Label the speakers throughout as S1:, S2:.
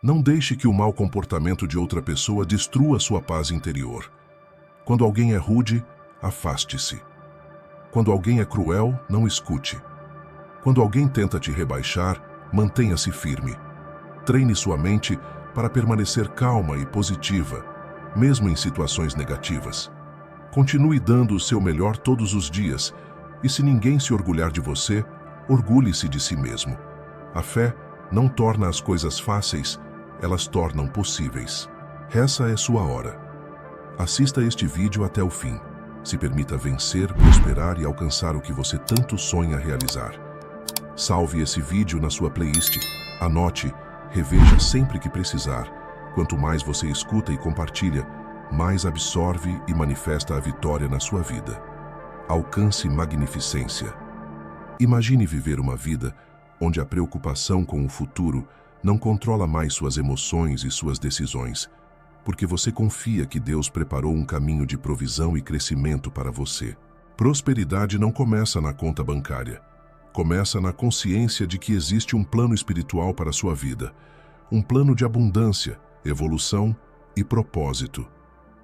S1: Não deixe que o mau comportamento de outra pessoa destrua sua paz interior. Quando alguém é rude, afaste-se. Quando alguém é cruel, não escute. Quando alguém tenta te rebaixar, mantenha-se firme. Treine sua mente para permanecer calma e positiva, mesmo em situações negativas. Continue dando o seu melhor todos os dias, e se ninguém se orgulhar de você, orgulhe-se de si mesmo. A fé não torna as coisas fáceis, elas tornam possíveis. Essa é sua hora. Assista este vídeo até o fim. Se permita vencer, prosperar e alcançar o que você tanto sonha realizar. Salve esse vídeo na sua playlist, anote, reveja sempre que precisar. Quanto mais você escuta e compartilha, mais absorve e manifesta a vitória na sua vida. Alcance magnificência. Imagine viver uma vida onde a preocupação com o futuro não controla mais suas emoções e suas decisões, porque você confia que Deus preparou um caminho de provisão e crescimento para você. Prosperidade não começa na conta bancária. Começa na consciência de que existe um plano espiritual para a sua vida, um plano de abundância, evolução e propósito.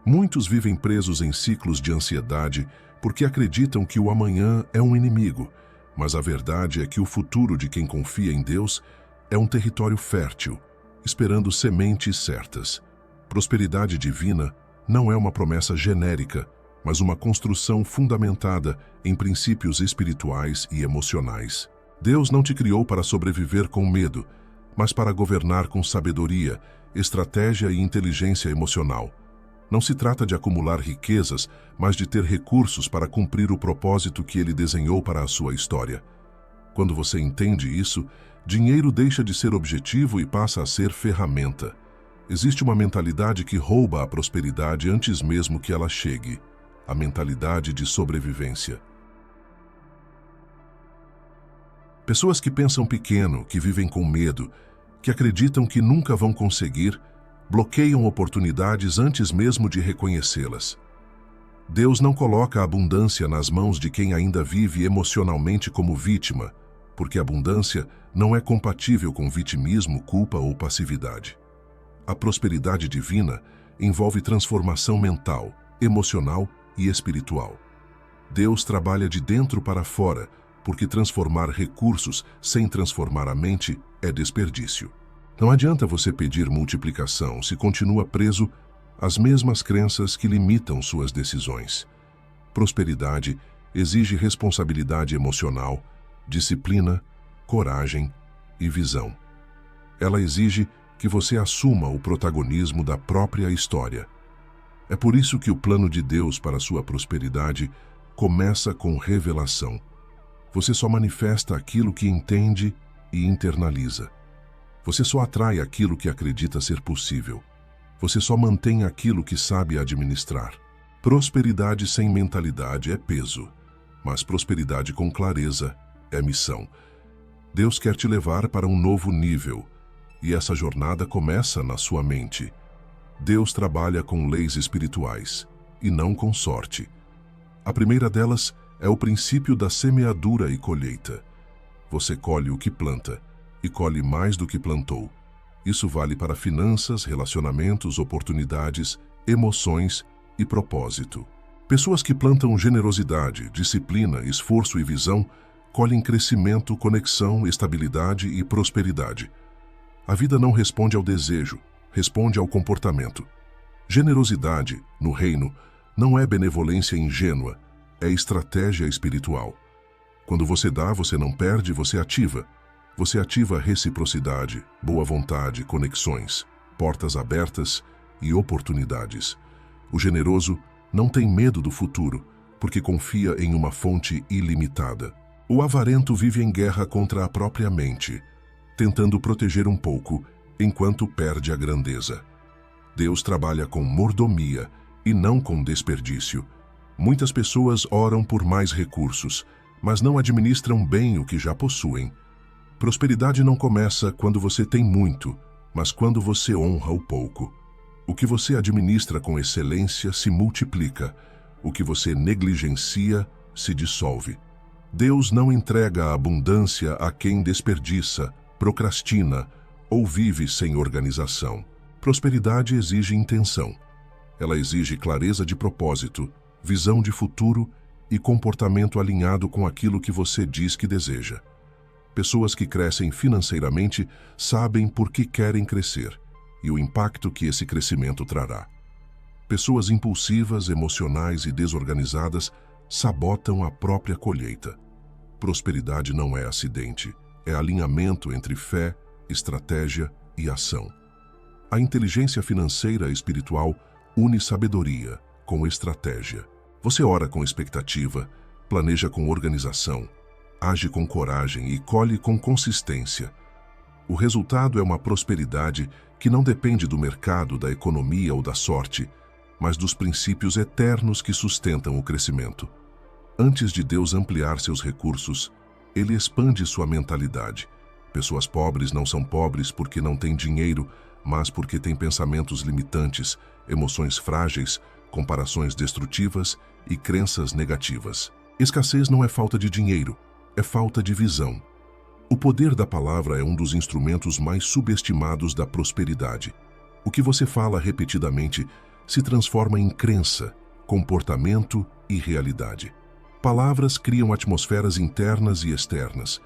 S1: Muitos vivem presos em ciclos de ansiedade porque acreditam que o amanhã é um inimigo, mas a verdade é que o futuro de quem confia em Deus é um território fértil, esperando sementes certas. Prosperidade divina não é uma promessa genérica, mas uma construção fundamentada em princípios espirituais e emocionais. Deus não te criou para sobreviver com medo, mas para governar com sabedoria, estratégia e inteligência emocional. Não se trata de acumular riquezas, mas de ter recursos para cumprir o propósito que Ele desenhou para a sua história. Quando você entende isso, dinheiro deixa de ser objetivo e passa a ser ferramenta. Existe uma mentalidade que rouba a prosperidade antes mesmo que ela chegue. A mentalidade de sobrevivência. Pessoas que pensam pequeno, que vivem com medo, que acreditam que nunca vão conseguir, bloqueiam oportunidades antes mesmo de reconhecê-las. Deus não coloca a abundância nas mãos de quem ainda vive emocionalmente como vítima, porque abundância não é compatível com vitimismo, culpa ou passividade. A prosperidade divina envolve transformação mental, emocional e espiritual. Deus trabalha de dentro para fora, porque transformar recursos sem transformar a mente é desperdício. Não adianta você pedir multiplicação se continua preso às mesmas crenças que limitam suas decisões. Prosperidade exige responsabilidade emocional, disciplina, coragem e visão. Ela exige que você assuma o protagonismo da própria história. É por isso que o plano de Deus para sua prosperidade começa com revelação. Você só manifesta aquilo que entende e internaliza. Você só atrai aquilo que acredita ser possível. Você só mantém aquilo que sabe administrar. Prosperidade sem mentalidade é peso, mas prosperidade com clareza é missão. Deus quer te levar para um novo nível, e essa jornada começa na sua mente. Deus trabalha com leis espirituais, e não com sorte. A primeira delas é o princípio da semeadura e colheita. Você colhe o que planta, e colhe mais do que plantou. Isso vale para finanças, relacionamentos, oportunidades, emoções e propósito. Pessoas que plantam generosidade, disciplina, esforço e visão, colhem crescimento, conexão, estabilidade e prosperidade. A vida não responde ao desejo, responde ao comportamento. Generosidade, no reino, não é benevolência ingênua, é estratégia espiritual. Quando você dá, você não perde, você ativa. Você ativa reciprocidade, boa vontade, conexões, portas abertas e oportunidades. O generoso não tem medo do futuro, porque confia em uma fonte ilimitada. O avarento vive em guerra contra a própria mente, tentando proteger um pouco, enquanto perde a grandeza. Deus trabalha com mordomia e não com desperdício. Muitas pessoas oram por mais recursos, mas não administram bem o que já possuem. Prosperidade não começa quando você tem muito, mas quando você honra o pouco. O que você administra com excelência se multiplica. O que você negligencia se dissolve. Deus não entrega a abundância a quem desperdiça, procrastina ou vive sem organização. Prosperidade exige intenção. Ela exige clareza de propósito, visão de futuro e comportamento alinhado com aquilo que você diz que deseja. Pessoas que crescem financeiramente sabem por que querem crescer e o impacto que esse crescimento trará. Pessoas impulsivas, emocionais e desorganizadas sabotam a própria colheita. Prosperidade não é acidente, é alinhamento entre fé, estratégia e ação. A inteligência financeira e espiritual une sabedoria com estratégia. Você ora com expectativa, planeja com organização, age com coragem e colhe com consistência. O resultado é uma prosperidade que não depende do mercado, da economia ou da sorte, mas dos princípios eternos que sustentam o crescimento. Antes de Deus ampliar seus recursos, Ele expande sua mentalidade. Pessoas pobres não são pobres porque não têm dinheiro, mas porque têm pensamentos limitantes, emoções frágeis, comparações destrutivas e crenças negativas. Escassez não é falta de dinheiro, é falta de visão. O poder da palavra é um dos instrumentos mais subestimados da prosperidade. O que você fala repetidamente se transforma em crença, comportamento e realidade. Palavras criam atmosferas internas e externas.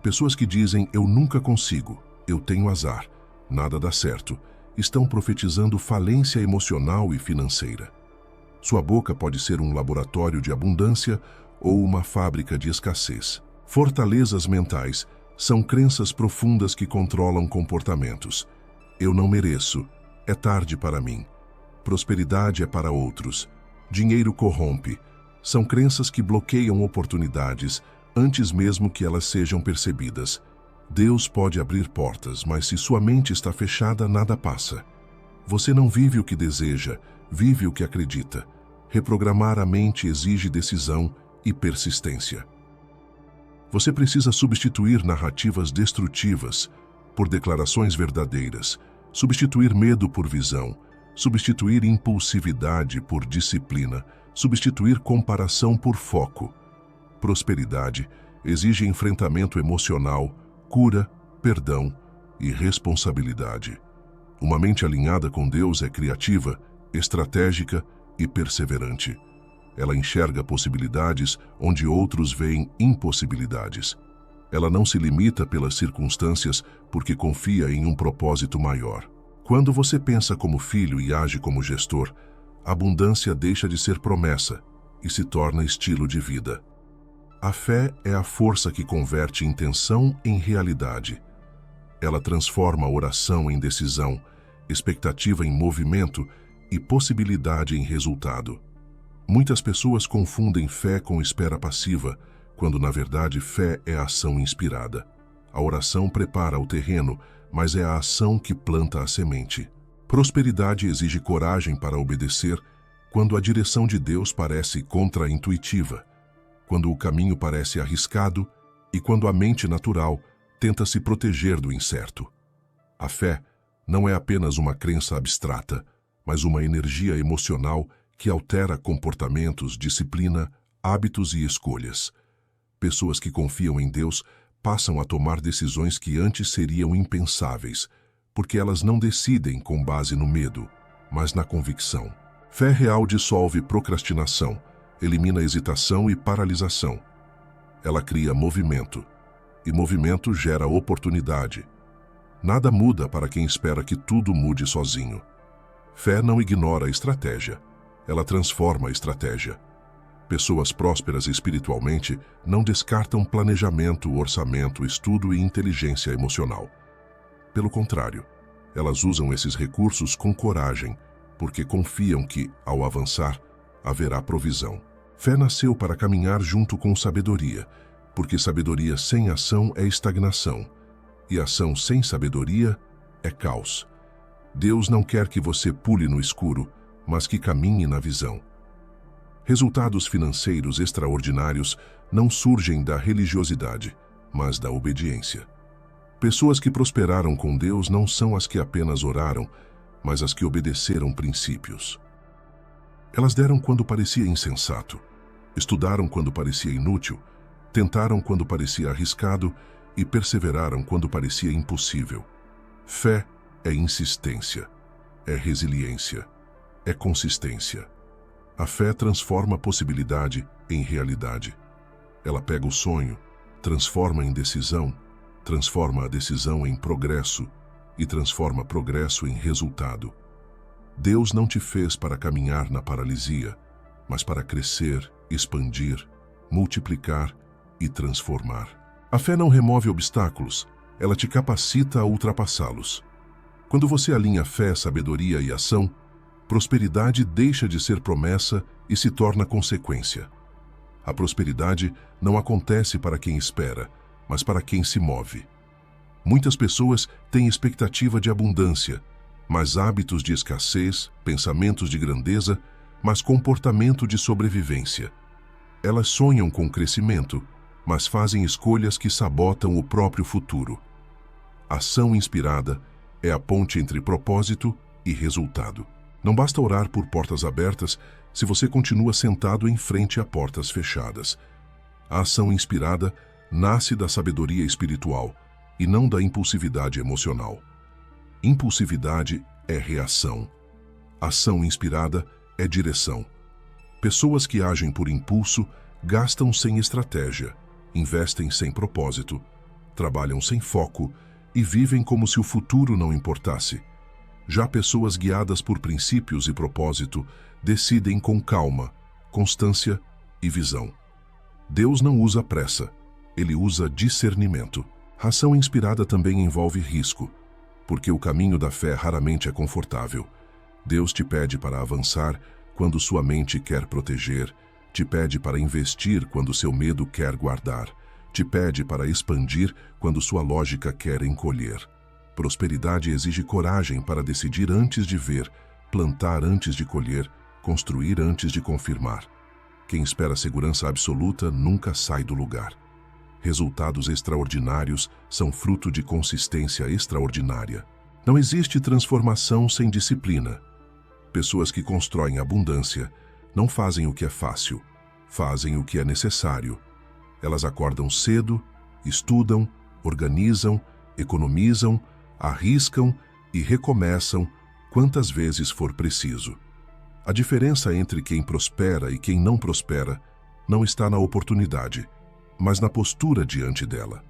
S1: Pessoas que dizem "eu nunca consigo", "eu tenho azar", "nada dá certo", estão profetizando falência emocional e financeira. Sua boca pode ser um laboratório de abundância ou uma fábrica de escassez. Fortalezas mentais são crenças profundas que controlam comportamentos. Eu não mereço, é tarde para mim. Prosperidade é para outros. Dinheiro corrompe. São crenças que bloqueiam oportunidades antes mesmo que elas sejam percebidas. Deus pode abrir portas, mas se sua mente está fechada, nada passa. Você não vive o que deseja, vive o que acredita. Reprogramar a mente exige decisão e persistência. Você precisa substituir narrativas destrutivas por declarações verdadeiras, substituir medo por visão, substituir impulsividade por disciplina, substituir comparação por foco. Prosperidade exige enfrentamento emocional, cura, perdão e responsabilidade. Uma mente alinhada com Deus é criativa, estratégica e perseverante. Ela enxerga possibilidades onde outros veem impossibilidades. Ela não se limita pelas circunstâncias porque confia em um propósito maior. Quando você pensa como filho e age como gestor, a abundância deixa de ser promessa e se torna estilo de vida. A fé é a força que converte intenção em realidade. Ela transforma a oração em decisão, expectativa em movimento e possibilidade em resultado. Muitas pessoas confundem fé com espera passiva, quando na verdade fé é ação inspirada. A oração prepara o terreno, mas é a ação que planta a semente. Prosperidade exige coragem para obedecer quando a direção de Deus parece contra-intuitiva, quando o caminho parece arriscado e quando a mente natural tenta se proteger do incerto. A fé não é apenas uma crença abstrata, mas uma energia emocional que altera comportamentos, disciplina, hábitos e escolhas. Pessoas que confiam em Deus passam a tomar decisões que antes seriam impensáveis, porque elas não decidem com base no medo, mas na convicção. Fé real dissolve procrastinação, elimina hesitação e paralisação. Ela cria movimento, e movimento gera oportunidade. Nada muda para quem espera que tudo mude sozinho. Fé não ignora a estratégia, ela transforma a estratégia. Pessoas prósperas espiritualmente não descartam planejamento, orçamento, estudo e inteligência emocional. Pelo contrário, elas usam esses recursos com coragem, porque confiam que, ao avançar, haverá provisão. Fé nasceu para caminhar junto com sabedoria, porque sabedoria sem ação é estagnação, e ação sem sabedoria é caos. Deus não quer que você pule no escuro, mas que caminhe na visão. Resultados financeiros extraordinários não surgem da religiosidade, mas da obediência. Pessoas que prosperaram com Deus não são as que apenas oraram, mas as que obedeceram princípios. Elas deram quando parecia insensato, estudaram quando parecia inútil, tentaram quando parecia arriscado e perseveraram quando parecia impossível. Fé é insistência, é resiliência, é consistência. A fé transforma a possibilidade em realidade. Ela pega o sonho, transforma em decisão, transforma a decisão em progresso e transforma progresso em resultado. Deus não te fez para caminhar na paralisia, mas para crescer, expandir, multiplicar e transformar. A fé não remove obstáculos, ela te capacita a ultrapassá-los. Quando você alinha fé, sabedoria e ação, prosperidade deixa de ser promessa e se torna consequência. A prosperidade não acontece para quem espera, mas para quem se move. Muitas pessoas têm expectativa de abundância, mas hábitos de escassez, pensamentos de grandeza, mas comportamento de sobrevivência. Elas sonham com crescimento, mas fazem escolhas que sabotam o próprio futuro. Ação inspirada é a ponte entre propósito e resultado. Não basta orar por portas abertas se você continua sentado em frente a portas fechadas. A ação inspirada nasce da sabedoria espiritual e não da impulsividade emocional. Impulsividade é reação. Ação inspirada é direção. Pessoas que agem por impulso gastam sem estratégia, investem sem propósito, trabalham sem foco e vivem como se o futuro não importasse. Já pessoas guiadas por princípios e propósito decidem com calma, constância e visão. Deus não usa pressa, ele usa discernimento. Ação inspirada também envolve risco, porque o caminho da fé raramente é confortável. Deus te pede para avançar quando sua mente quer proteger, te pede para investir quando seu medo quer guardar, te pede para expandir quando sua lógica quer encolher. Prosperidade exige coragem para decidir antes de ver, plantar antes de colher, construir antes de confirmar. Quem espera segurança absoluta nunca sai do lugar. Resultados extraordinários são fruto de consistência extraordinária. Não existe transformação sem disciplina. Pessoas que constroem abundância não fazem o que é fácil, fazem o que é necessário. Elas acordam cedo, estudam, organizam, economizam, arriscam e recomeçam quantas vezes for preciso. A diferença entre quem prospera e quem não prospera não está na oportunidade, mas na postura diante dela.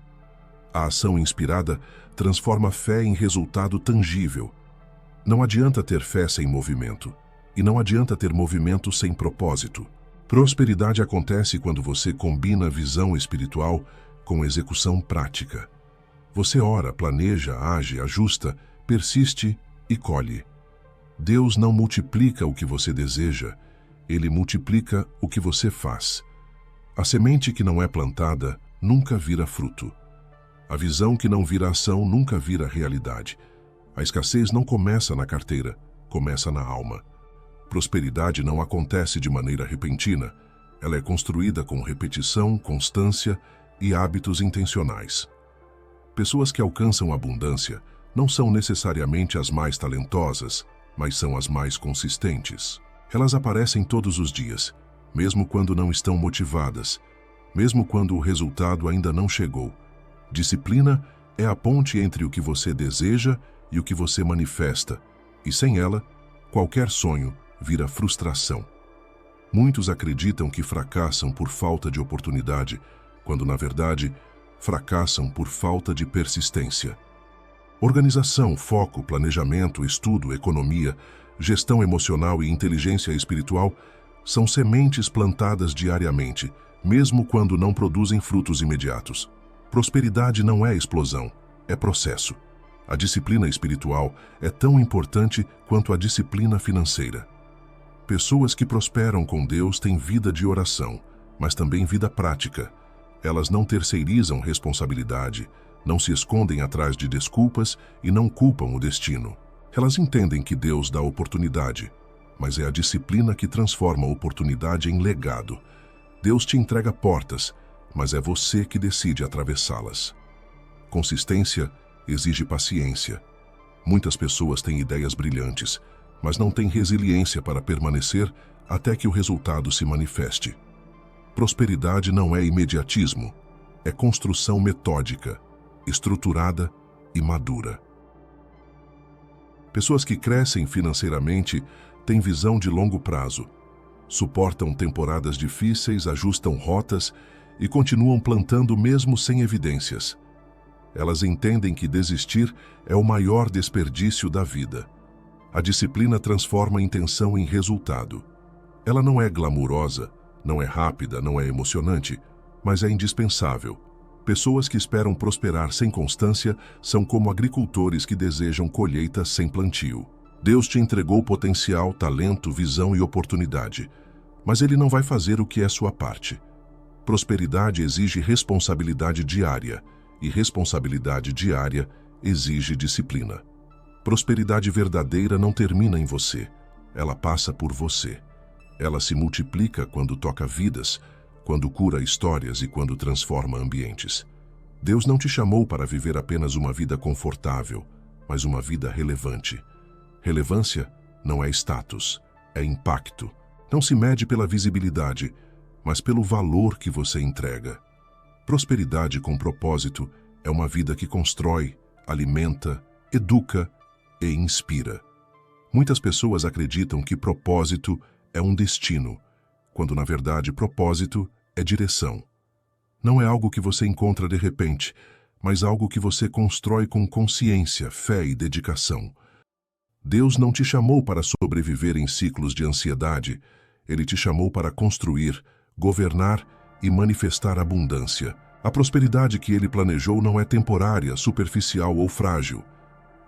S1: A ação inspirada transforma a fé em resultado tangível. Não adianta ter fé sem movimento, e não adianta ter movimento sem propósito. Prosperidade acontece quando você combina visão espiritual com execução prática. Você ora, planeja, age, ajusta, persiste e colhe. Deus não multiplica o que você deseja, Ele multiplica o que você faz. A semente que não é plantada nunca vira fruto. A visão que não vira ação nunca vira realidade. A escassez não começa na carteira, começa na alma. Prosperidade não acontece de maneira repentina. Ela é construída com repetição, constância e hábitos intencionais. Pessoas que alcançam abundância não são necessariamente as mais talentosas, mas são as mais consistentes. Elas aparecem todos os dias, mesmo quando não estão motivadas, mesmo quando o resultado ainda não chegou. Disciplina é a ponte entre o que você deseja e o que você manifesta, e sem ela, qualquer sonho vira frustração. Muitos acreditam que fracassam por falta de oportunidade, quando, na verdade, fracassam por falta de persistência. Organização, foco, planejamento, estudo, economia, gestão emocional e inteligência espiritual são sementes plantadas diariamente, mesmo quando não produzem frutos imediatos. Prosperidade não é explosão, é processo. A disciplina espiritual é tão importante quanto a disciplina financeira. Pessoas que prosperam com Deus têm vida de oração, mas também vida prática. Elas não terceirizam responsabilidade, não se escondem atrás de desculpas e não culpam o destino. Elas entendem que Deus dá oportunidade, mas é a disciplina que transforma a oportunidade em legado. Deus te entrega portas, mas é você que decide atravessá-las. Consistência exige paciência. Muitas pessoas têm ideias brilhantes, mas não têm resiliência para permanecer até que o resultado se manifeste. Prosperidade não é imediatismo, é construção metódica, estruturada e madura. Pessoas que crescem financeiramente têm visão de longo prazo, suportam temporadas difíceis, ajustam rotas e continuam plantando mesmo sem evidências. Elas entendem que desistir é o maior desperdício da vida. A disciplina transforma a intenção em resultado. Ela não é glamurosa, não é rápida, não é emocionante, mas é indispensável. Pessoas que esperam prosperar sem constância são como agricultores que desejam colheitas sem plantio. Deus te entregou potencial, talento, visão e oportunidade, mas Ele não vai fazer o que é sua parte. Prosperidade exige responsabilidade diária, e responsabilidade diária exige disciplina. Prosperidade verdadeira não termina em você, ela passa por você. Ela se multiplica quando toca vidas, quando cura histórias e quando transforma ambientes. Deus não te chamou para viver apenas uma vida confortável, mas uma vida relevante. Relevância não é status, é impacto. Não se mede pela visibilidade, mas pelo valor que você entrega. Prosperidade com propósito é uma vida que constrói, alimenta, educa e inspira. Muitas pessoas acreditam que propósito é um destino, quando na verdade propósito é direção. Não é algo que você encontra de repente, mas algo que você constrói com consciência, fé e dedicação. Deus não te chamou para sobreviver em ciclos de ansiedade, Ele te chamou para construir, governar e manifestar abundância. A prosperidade que Ele planejou não é temporária, superficial ou frágil.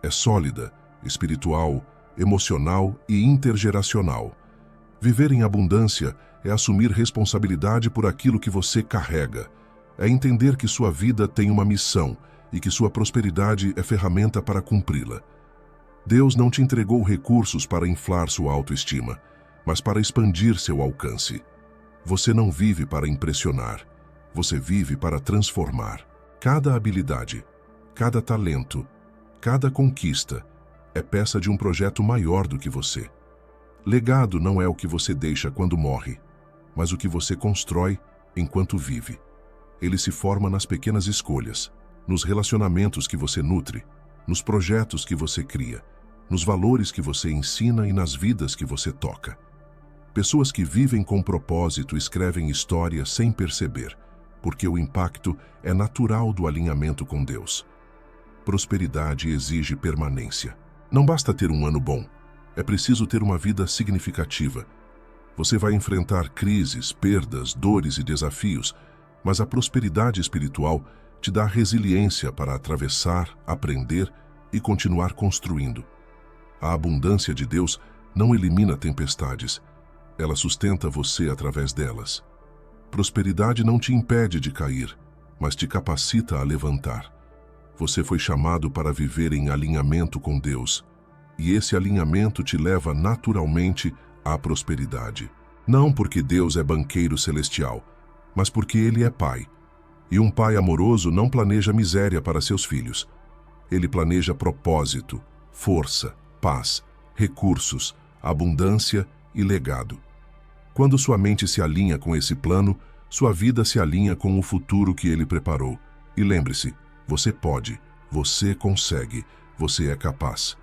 S1: É sólida, espiritual, emocional e intergeracional. Viver em abundância é assumir responsabilidade por aquilo que você carrega. É entender que sua vida tem uma missão e que sua prosperidade é ferramenta para cumpri-la. Deus não te entregou recursos para inflar sua autoestima, mas para expandir seu alcance. Você não vive para impressionar, você vive para transformar. Cada habilidade, cada talento, cada conquista é peça de um projeto maior do que você. Legado não é o que você deixa quando morre, mas o que você constrói enquanto vive. Ele se forma nas pequenas escolhas, nos relacionamentos que você nutre, nos projetos que você cria, nos valores que você ensina e nas vidas que você toca. Pessoas que vivem com propósito escrevem história sem perceber, porque o impacto é natural do alinhamento com Deus. Prosperidade exige permanência. Não basta ter um ano bom, é preciso ter uma vida significativa. Você vai enfrentar crises, perdas, dores e desafios, mas a prosperidade espiritual te dá resiliência para atravessar, aprender e continuar construindo. A abundância de Deus não elimina tempestades, ela sustenta você através delas. Prosperidade não te impede de cair, mas te capacita a levantar. Você foi chamado para viver em alinhamento com Deus, e esse alinhamento te leva naturalmente à prosperidade. Não porque Deus é banqueiro celestial, mas porque Ele é Pai. E um pai amoroso não planeja miséria para seus filhos. Ele planeja propósito, força, paz, recursos, abundância e legado. Quando sua mente se alinha com esse plano, sua vida se alinha com o futuro que Ele preparou. E lembre-se, você pode, você consegue, você é capaz.